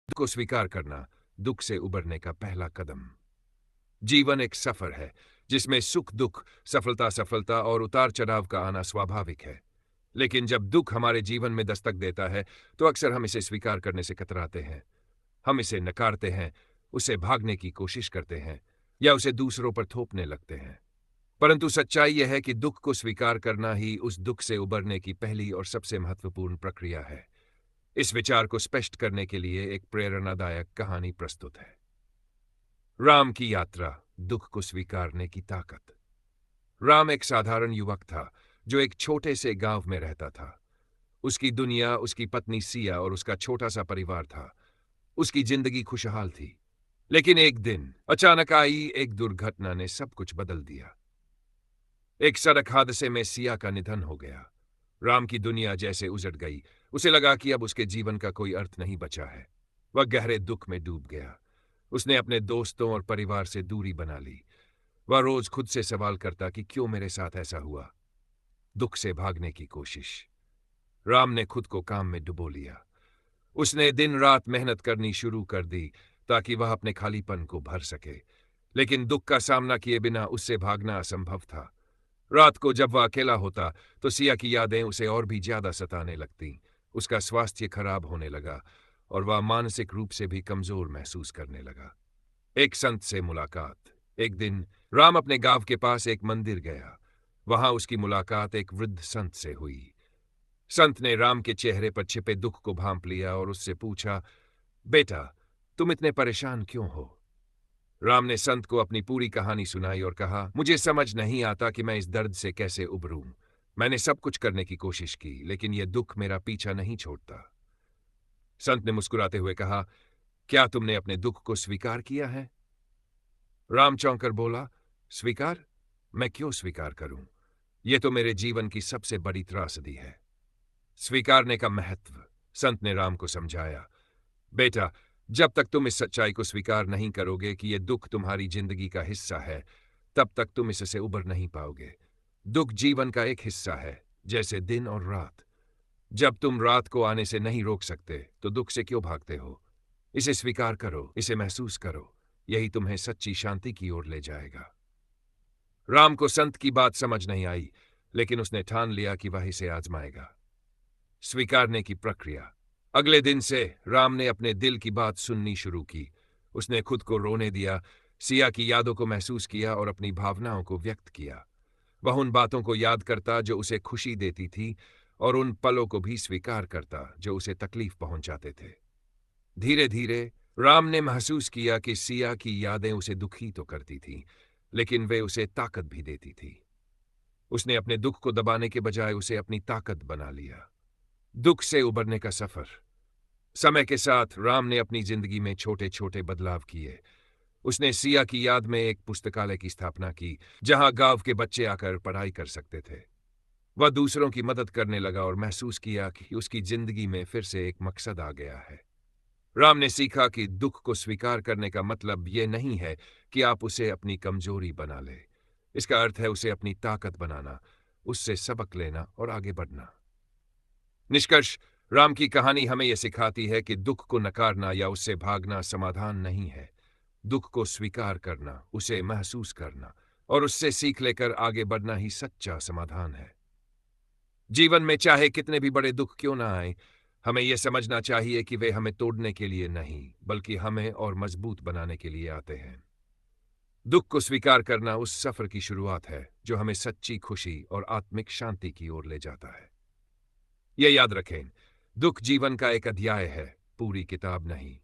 दुख को स्वीकार करना दुख से उबरने का पहला कदम। जीवन एक सफर है जिसमें सुख दुख, सफलता सफलता और उतार चढ़ाव का आना स्वाभाविक है। लेकिन जब दुख हमारे जीवन में दस्तक देता है तो अक्सर हम इसे स्वीकार करने से कतराते हैं। हम इसे नकारते हैं, उसे भागने की कोशिश करते हैं या उसे दूसरों पर थोपने लगते हैं। परंतु सच्चाई यह है कि दुख को स्वीकार करना ही उस दुख से उबरने की पहली और सबसे महत्वपूर्ण प्रक्रिया है। इस विचार को स्पष्ट करने के लिए एक प्रेरणादायक कहानी प्रस्तुत है। राम की यात्रा, दुख को स्वीकारने की ताकत। राम एक साधारण युवक था जो एक छोटे से गांव में रहता था। उसकी दुनिया, उसकी पत्नी सिया और उसका छोटा सा परिवार था। उसकी जिंदगी खुशहाल थी। लेकिन एक दिन अचानक आई एक दुर्घटना ने सब कुछ बदल दिया। एक सड़क हादसे में सिया का निधन हो गया। राम की दुनिया जैसे उजड़ गई। उसे लगा कि अब उसके जीवन का कोई अर्थ नहीं बचा है। वह गहरे दुख में डूब गया। उसने अपने दोस्तों और परिवार से दूरी बना ली। वह रोज खुद से सवाल करता कि क्यों मेरे साथ ऐसा हुआ। दुख से भागने की कोशिश। राम ने खुद को काम में डुबो लिया। उसने दिन रात मेहनत करनी शुरू कर दी ताकि वह अपने खालीपन को भर सके। लेकिन दुख का सामना किए बिना उससे भागना असंभव था। रात को जब वह अकेला होता तो सिया की यादें उसे और भी ज्यादा सताने लगतीं। उसका स्वास्थ्य खराब होने लगा और वह मानसिक रूप से भी कमजोर महसूस करने लगा। एक संत से मुलाकात। एक दिन राम अपने गांव के पास एक मंदिर गया। वहां उसकी मुलाकात एक वृद्ध संत से हुई। संत ने राम के चेहरे पर छिपे दुख को भांप लिया और उससे पूछा, बेटा, तुम इतने परेशान क्यों हो? राम ने संत को अपनी पूरी कहानी सुनाई और कहा, मुझे समझ नहीं आता कि मैं इस दर्द से कैसे उबरूं। मैंने सब कुछ करने की कोशिश की, लेकिन यह दुख मेरा पीछा नहीं छोड़ता। संत ने मुस्कुराते हुए कहा, क्या तुमने अपने दुख को स्वीकार किया है? राम चौंक कर बोला, स्वीकार? मैं क्यों स्वीकार करूं? यह तो मेरे जीवन की सबसे बड़ी त्रासदी है। स्वीकारने का महत्व। संत ने राम को समझाया, बेटा, जब तक तुम इस सच्चाई को स्वीकार नहीं करोगे कि यह दुख तुम्हारी जिंदगी का हिस्सा है, तब तक तुम इससे उबर नहीं पाओगे। दुख जीवन का एक हिस्सा है, जैसे दिन और रात। जब तुम रात को आने से नहीं रोक सकते तो दुख से क्यों भागते हो? इसे स्वीकार करो, इसे महसूस करो। यही तुम्हें सच्ची शांति की ओर ले जाएगा। राम को संत की बात समझ नहीं आई, लेकिन उसने ठान लिया कि वह इसे आजमाएगा। स्वीकारने की प्रक्रिया। अगले दिन से राम ने अपने दिल की बात सुननी शुरू की। उसने खुद को रोने दिया, सिया की यादों को महसूस किया और अपनी भावनाओं को व्यक्त किया। वह उन बातों को याद करता जो उसे खुशी देती थी और उन पलों को भी स्वीकार करता जो उसे तकलीफ पहुंचाते थे। धीरे धीरे राम ने महसूस किया कि सिया की यादें उसे दुखी तो करती थीं, लेकिन वे उसे ताकत भी देती थी। उसने अपने दुख को दबाने के बजाय उसे अपनी ताकत बना लिया। दुख से उबरने का सफर। समय के साथ राम ने अपनी जिंदगी में छोटे छोटे बदलाव किए। उसने सिया की याद में एक पुस्तकालय की स्थापना की, जहां गांव के बच्चे आकर पढ़ाई कर सकते थे। वह दूसरों की मदद करने लगा और महसूस किया कि उसकी जिंदगी में फिर से एक मकसद आ गया है। राम ने सीखा कि दुख को स्वीकार करने का मतलब यह नहीं है कि आप उसे अपनी कमजोरी बना ले। इसका अर्थ है उसे अपनी ताकत बनाना, उससे सबक लेना और आगे बढ़ना। निष्कर्ष, राम की कहानी हमें यह सिखाती है कि दुख को नकारना या उससे भागना समाधान नहीं है। दुख को स्वीकार करना, उसे महसूस करना और उससे सीख लेकर आगे बढ़ना ही सच्चा समाधान है। जीवन में चाहे कितने भी बड़े दुख क्यों ना आए, हमें यह समझना चाहिए कि वे हमें तोड़ने के लिए नहीं, बल्कि हमें और मजबूत बनाने के लिए आते हैं। दुख को स्वीकार करना उस सफर की शुरुआत है जो हमें सच्ची खुशी और आत्मिक शांति की ओर ले जाता है। यह याद रखें, दुख जीवन का एक अध्याय है, पूरी किताब नहीं।